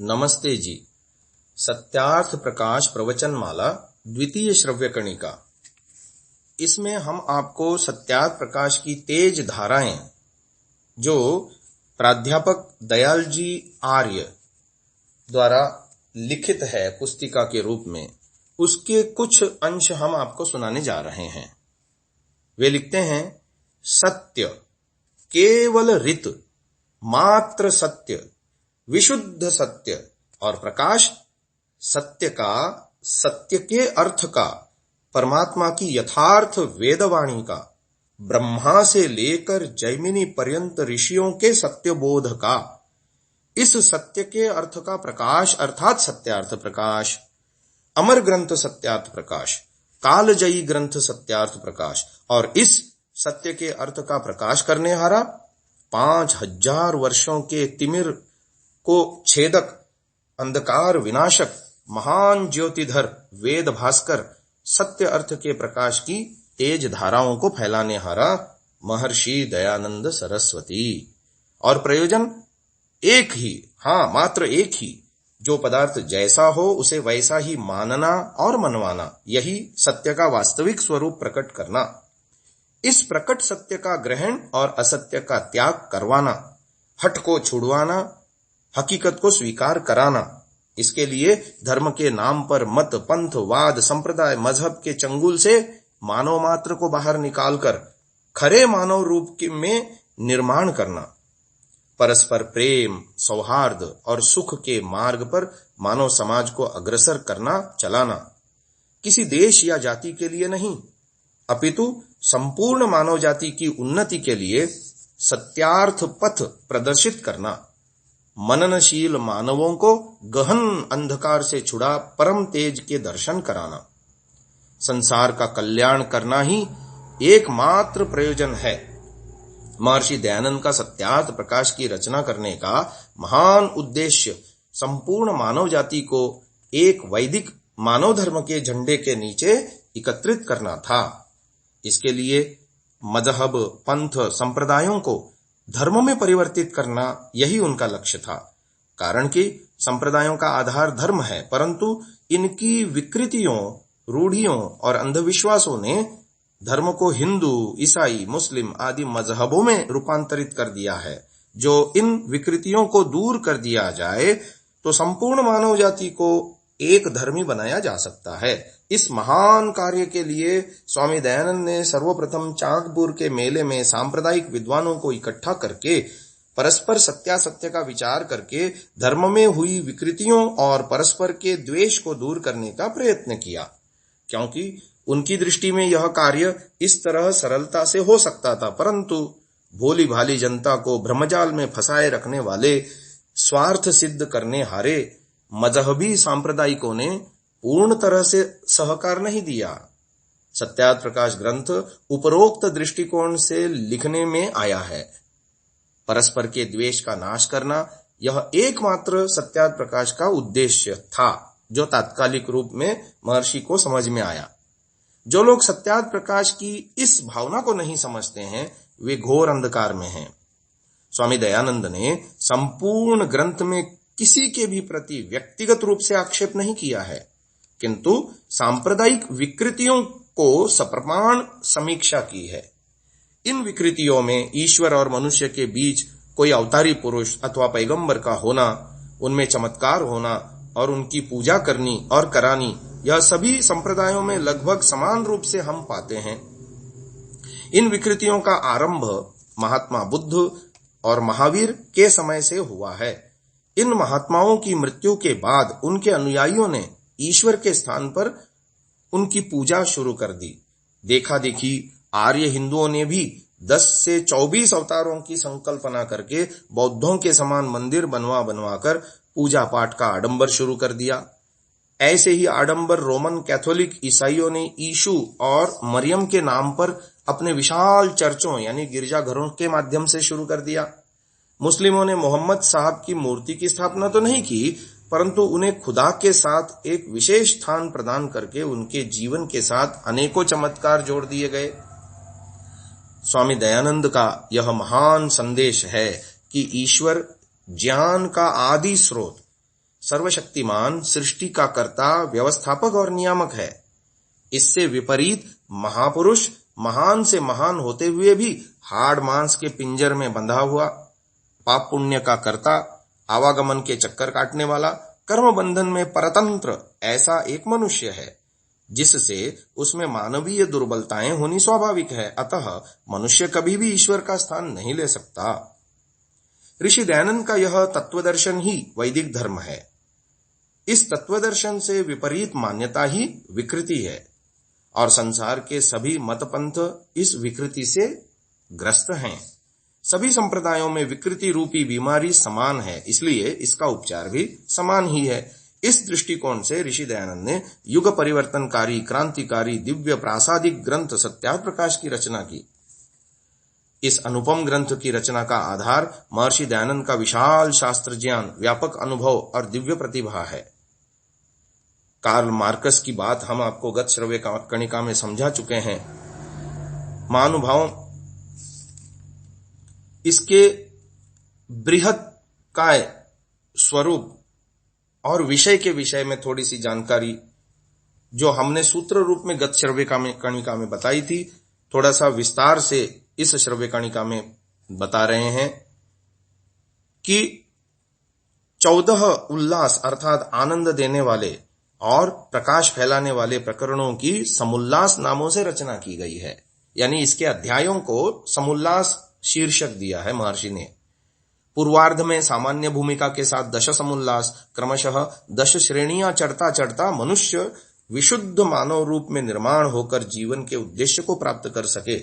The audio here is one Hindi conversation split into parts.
नमस्ते जी। सत्यार्थ प्रकाश प्रवचन माला द्वितीय श्रव्य कणिका। इसमें हम आपको सत्यार्थ प्रकाश की तेज धाराएं जो प्राध्यापक दयाल जी आर्य द्वारा लिखित है पुस्तिका के रूप में, उसके कुछ अंश हम आपको सुनाने जा रहे हैं। वे लिखते हैं, सत्य केवल रित मात्र सत्य विशुद्ध सत्य और प्रकाश सत्य का, सत्य के अर्थ का, परमात्मा की यथार्थ वेदवाणी का, ब्रह्मा से लेकर जैमिनी पर्यंत ऋषियों के सत्य बोध का, इस सत्य के अर्थ का प्रकाश अर्थात सत्यार्थ प्रकाश, अमर ग्रंथ सत्यार्थ प्रकाश, कालजयी ग्रंथ सत्यार्थ प्रकाश और इस सत्य के अर्थ का प्रकाश करने हारा 5000 वर्षों के तिमिर को छेदक, अंधकार विनाशक, महान ज्योतिधर वेद भास्कर सत्य अर्थ के प्रकाश की तेज धाराओं को फैलाने हारा महर्षि दयानंद सरस्वती। और प्रयोजन एक ही, मात्र एक ही, जो पदार्थ जैसा हो उसे वैसा ही मानना और मनवाना, यही सत्य का वास्तविक स्वरूप प्रकट करना। इस प्रकट सत्य का ग्रहण और असत्य का त्याग करवाना, हठ को छुड़वाना, हकीकत को स्वीकार कराना। इसके लिए धर्म के नाम पर मत, पंथ, वाद, संप्रदाय, मजहब के चंगुल से मानव मात्र को बाहर निकालकर खरे मानव रूप में निर्माण करना, परस्पर प्रेम, सौहार्द और सुख के मार्ग पर मानव समाज को अग्रसर करना, चलाना, किसी देश या जाति के लिए नहीं अपितु संपूर्ण मानव जाति की उन्नति के लिए सत्यार्थ पथ प्रदर्शित करना, मननशील मानवों को गहन अंधकार से छुड़ा परम तेज के दर्शन कराना। संसार का कल्याण करना ही एकमात्र प्रयोजन है। महर्षि दयानंद का सत्यार्थ प्रकाश की रचना करने का महान उद्देश्य संपूर्ण मानव जाति को एक वैदिक मानव धर्म के झंडे के नीचे एकत्रित करना था। इसके लिए मजहब, पंथ, संप्रदायों को धर्मों में परिवर्तित करना, यही उनका लक्ष्य था। कारण कि संप्रदायों का आधार धर्म है, परंतु इनकी विकृतियों, रूढ़ियों और अंधविश्वासों ने धर्म को हिंदू, ईसाई, मुस्लिम आदि मजहबों में रूपांतरित कर दिया है। जो इन विकृतियों को दूर कर दिया जाए तो संपूर्ण मानव जाति को एक धर्मी बनाया जा सकता है। इस महान कार्य के लिए स्वामी दयानंद ने सर्वप्रथम चांदपुर के मेले में सांप्रदायिक विद्वानों को इकट्ठा करके परस्पर सत्यासत्य का विचार करके धर्म में हुई विकृतियों और परस्पर के द्वेष को दूर करने का प्रयत्न किया, क्योंकि उनकी दृष्टि में यह कार्य इस तरह सरलता से हो सकता था, परंतु भोली भाली जनता को भ्रमजाल में फंसाए रखने वाले, स्वार्थ सिद्ध करने हारे मजहबी सांप्रदायिकों ने पूर्ण तरह से सहकार नहीं दिया। सत्यार्थ प्रकाश ग्रंथ उपरोक्त दृष्टिकोण से लिखने में आया है। परस्पर के द्वेष का नाश करना, यह एकमात्र सत्यार्थ प्रकाश का उद्देश्य था, जो तात्कालिक रूप में महर्षि को समझ में आया। जो लोग सत्यार्थ प्रकाश की इस भावना को नहीं समझते हैं, वे घोर अंधकार में हैं। स्वामी दयानंद ने संपूर्ण ग्रंथ में किसी के भी प्रति व्यक्तिगत रूप से आक्षेप नहीं किया है, किंतु सांप्रदायिक विकृतियों को सप्रमाण समीक्षा की है। इन विकृतियों में ईश्वर और मनुष्य के बीच कोई अवतारी पुरुष अथवा पैगंबर का होना, उनमें चमत्कार होना और उनकी पूजा करनी और करानी, यह सभी संप्रदायों में लगभग समान रूप से हम पाते हैं। इन विकृतियों का आरंभ महात्मा बुद्ध और महावीर के समय से हुआ है। इन महात्माओं की मृत्यु के बाद उनके अनुयायियों ने ईश्वर के स्थान पर उनकी पूजा शुरू कर दी। देखा देखी आर्य हिंदुओं ने भी 10 से 24 अवतारों की संकल्पना करके बौद्धों के समान मंदिर बनवा कर पूजा पाठ का आडंबर शुरू कर दिया। ऐसे ही आडंबर रोमन कैथोलिक ईसाइयों ने यीशु और मरियम के नाम पर अपने विशाल चर्चों यानी गिरजाघरों के माध्यम से शुरू कर दिया। मुस्लिमों ने मोहम्मद साहब की मूर्ति की स्थापना तो नहीं की, परंतु उन्हें खुदा के साथ एक विशेष स्थान प्रदान करके उनके जीवन के साथ अनेकों चमत्कार जोड़ दिए गए। स्वामी दयानंद का यह महान संदेश है कि ईश्वर ज्ञान का आदि स्रोत, सर्वशक्तिमान, सृष्टि का कर्ता, व्यवस्थापक और नियामक है। इससे विपरीत महापुरुष महान से महान होते हुए भी हाड़ मांस के पिंजर में बंधा हुआ, पाप पुण्य का कर्ता, आवागमन के चक्कर काटने वाला, कर्म बंधन में परतंत्र ऐसा एक मनुष्य है, जिससे उसमें मानवीय दुर्बलताएं होनी स्वाभाविक है। अतः मनुष्य कभी भी ईश्वर का स्थान नहीं ले सकता। ऋषि दयानंद का यह तत्वदर्शन ही वैदिक धर्म है। इस तत्वदर्शन से विपरीत मान्यता ही विकृति है और संसार के सभी मतपंथ इस विकृति से ग्रस्त हैं। सभी संप्रदायों में विकृति रूपी बीमारी समान है, इसलिए इसका उपचार भी समान ही है। इस दृष्टिकोण से ऋषि दयानंद ने युग परिवर्तनकारी, क्रांतिकारी, दिव्य प्रासादिक ग्रंथ सत्यार्थ प्रकाश की रचना की। इस अनुपम ग्रंथ की रचना का आधार महर्षि दयानंद का विशाल शास्त्र ज्ञान, व्यापक अनुभव और दिव्य प्रतिभा है। कार्ल मार्कस की बात हम आपको गत श्रव्य कणिका में समझा चुके हैं। महानुभावों, इसके बृहत काय, स्वरूप और विषय के विषय में थोड़ी सी जानकारी जो हमने सूत्र रूप में गत श्रव्य कणिका में बताई थी, थोड़ा सा विस्तार से इस श्रव्य कणिका में बता रहे हैं कि 14 उल्लास अर्थात आनंद देने वाले और प्रकाश फैलाने वाले प्रकरणों की समुल्लास नामों से रचना की गई है। यानी इसके अध्यायों को समुल्लास शीर्षक दिया है महर्षि ने। पूर्वार्ध में सामान्य भूमिका के साथ दश समुल्लास, क्रमशः 10 श्रेणियां चढ़ता चढ़ता मनुष्य विशुद्ध मानव रूप में निर्माण होकर जीवन के उद्देश्य को प्राप्त कर सके,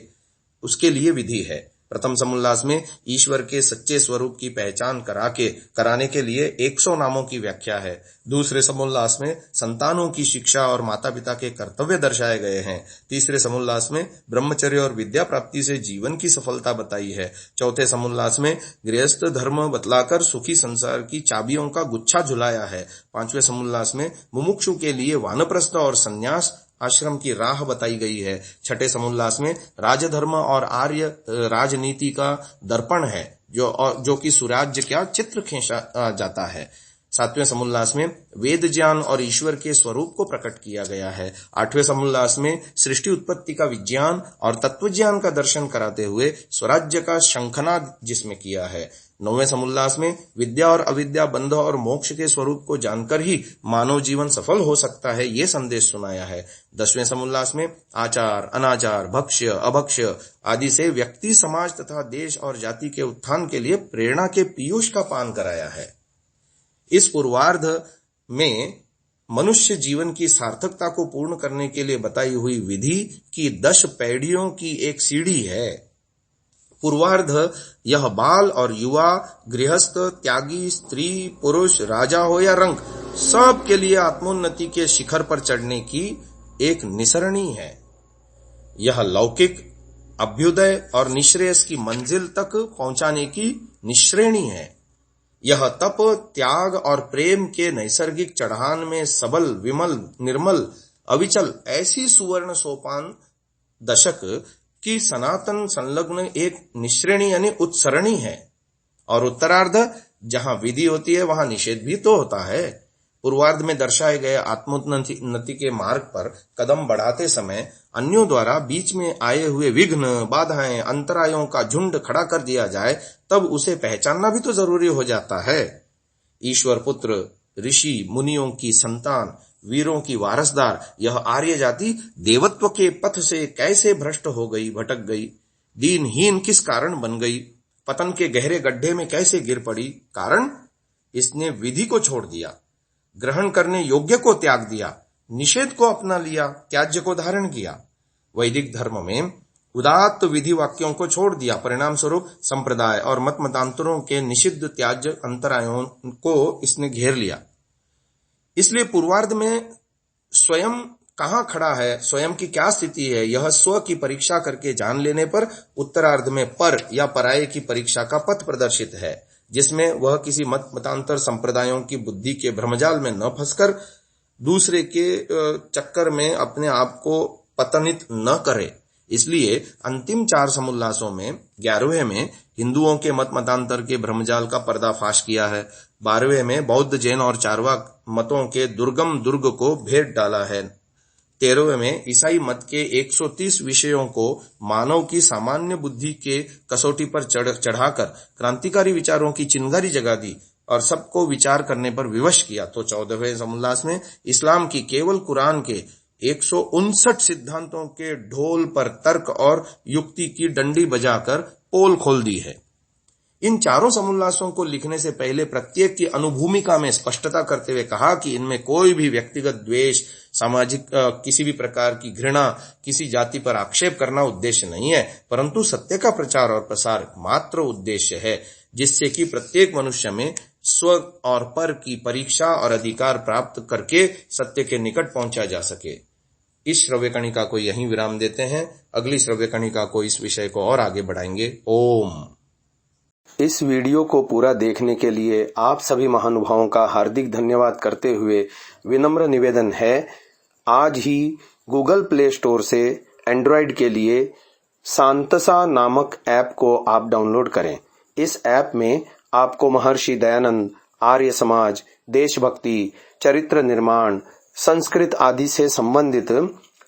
उसके लिए विधि है। प्रथम समुल्लास में ईश्वर के सच्चे स्वरूप की पहचान कराने के लिए 100 नामों की व्याख्या है। दूसरे समुल्लास में संतानों की शिक्षा और माता पिता के कर्तव्य दर्शाए गए हैं। तीसरे समुल्लास में ब्रह्मचर्य और विद्या प्राप्ति से जीवन की सफलता बताई है। चौथे समुल्लास में गृहस्थ धर्म बतलाकर सुखी संसार की चाबियों का गुच्छा झुलाया है। पांचवें समुल्लास में मुमुक्षु के लिए वानप्रस्थ और संन्यास आश्रम की राह बताई गई है। छठे समुल्लास में राजधर्म और आर्य राजनीति का दर्पण है, जो कि सुराज्य का चित्र खींचा जाता है। सातवें समुल्लास में वेद ज्ञान और ईश्वर के स्वरूप को प्रकट किया गया है। आठवें समुल्लास में सृष्टि उत्पत्ति का विज्ञान और तत्व ज्ञान का दर्शन कराते हुए स्वराज्य का शंखनाद जिसमें किया है। नौवें समुल्लास में विद्या और अविद्या, बंध और मोक्ष के स्वरूप को जानकर ही मानव जीवन सफल हो सकता है, ये संदेश सुनाया है। 10वें समुल्लास में आचार, अनाचार, भक्ष्य, अभक्ष्य आदि से व्यक्ति, समाज तथा देश और जाति के उत्थान के लिए प्रेरणा के पीयूष का पान कराया है। इस पूर्वार्ध में मनुष्य जीवन की सार्थकता को पूर्ण करने के लिए बताई हुई विधि की 10 पैड़ियों की एक सीढ़ी है। पूर्वार्ध यह बाल और युवा, गृहस्थ, त्यागी, स्त्री, पुरुष, राजा हो या रंक, सब के लिए आत्मोन्नति के शिखर पर चढ़ने की एक निसरणी है। यह लौकिक, अभ्युदय और निश्रेयस की मंजिल तक पहुंचाने की निश्रेणी है। यह तप, त्याग और प्रेम के नैसर्गिक चढ़ान में सबल, विमल, निर्मल, अविचल ऐसी सुवर्ण सोपान दशक की सनातन संलग्न एक निश्रेणी यानी उत्सरणी है। और उत्तरार्ध जहां विधि होती है वहां निषेध भी तो होता है। पूर्वार्ध में दर्शाए गए आत्मोन्नति के मार्ग पर कदम बढ़ाते समय अन्यों द्वारा बीच में आए हुए विघ्न, बाधाएं, अंतरायों का झुंड खड़ा कर दिया जाए, तब उसे पहचानना भी तो जरूरी हो जाता है। ईश्वर पुत्र, ऋषि मुनियों की संतान, वीरों की वारसदार यह आर्य जाति देवत्व के पथ से कैसे भ्रष्ट हो गई, भटक गई, दीनहीन किस कारण बन गई, पतन के गहरे गड्ढे में कैसे गिर पड़ी? कारण इसने विधि को छोड़ दिया, ग्रहण करने योग्य को त्याग दिया, निषेध को अपना लिया, त्याज्य को धारण किया। वैदिक धर्म में उदात्त विधि वाक्यों को छोड़ दिया। परिणाम स्वरूप संप्रदाय और मत मतांतरों के निषिद्ध त्याज्य अंतरायों को इसने घेर लिया। इसलिए पूर्वार्ध में स्वयं कहाँ खड़ा है, स्वयं की क्या स्थिति है, यह स्व की परीक्षा करके जान लेने पर उत्तरार्ध में पर या पराये की परीक्षा का पथ प्रदर्शित है, जिसमें वह किसी मत मतांतर संप्रदायों की बुद्धि के भ्रमजाल में न फंसकर दूसरे के चक्कर में अपने आप को पतनित न करे। इसलिए अंतिम 4 समुल्लासों में 11वें में हिंदुओं के मत मतांतर के भ्रमजाल का पर्दाफाश किया है। 12वें में बौद्ध, जैन और चारवाक मतों के दुर्गम दुर्ग को भेद डाला है। 13वें में ईसाई मत के 130 विषयों को मानव की सामान्य बुद्धि के कसौटी पर चढ़ाकर क्रांतिकारी विचारों की चिंगारी जगा दी और सबको विचार करने पर विवश किया। तो 14वें समोल्लास में इस्लाम की केवल कुरान के 159 सिद्धांतों के ढोल पर तर्क और युक्ति की डंडी बजाकर पोल खोल दी है। इन चारों समोल्लासों को लिखने से पहले प्रत्येक की अनुभूमिका में स्पष्टता करते हुए कहा कि इनमें कोई भी व्यक्तिगत द्वेष, सामाजिक किसी भी प्रकार की घृणा, किसी जाति पर आक्षेप करना उद्देश्य नहीं है, परंतु सत्य का प्रचार और प्रसार मात्र उद्देश्य है, जिससे कि प्रत्येक मनुष्य में स्व और पर की परीक्षा और अधिकार प्राप्त करके सत्य के निकट पहुंचा जा सके। इस श्रव्य कणिका को यहीं विराम देते हैं। अगली श्रव्य कणिका को इस विषय को और आगे बढ़ाएंगे। ओम। इस वीडियो को पूरा देखने के लिए आप सभी महानुभावों का हार्दिक धन्यवाद करते हुए विनम्र निवेदन है, आज ही गूगल प्ले स्टोर से एंड्रॉयड के लिए सांतसा नामक ऐप को आप डाउनलोड करें। इस ऐप में आपको महर्षि दयानंद, आर्य समाज, देशभक्ति, चरित्र निर्माण, संस्कृत आदि से संबंधित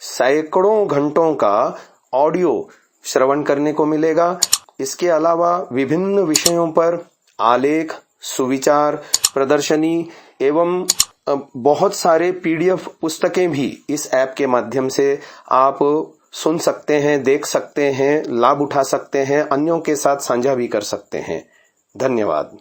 सैकड़ों घंटों का ऑडियो श्रवण करने को मिलेगा। इसके अलावा विभिन्न विषयों पर आलेख, सुविचार, प्रदर्शनी एवं बहुत सारे PDF पुस्तकें भी इस ऐप के माध्यम से आप सुन सकते हैं, देख सकते हैं, लाभ उठा सकते हैं, अन्यों के साथ साझा भी कर सकते हैं। धन्यवाद।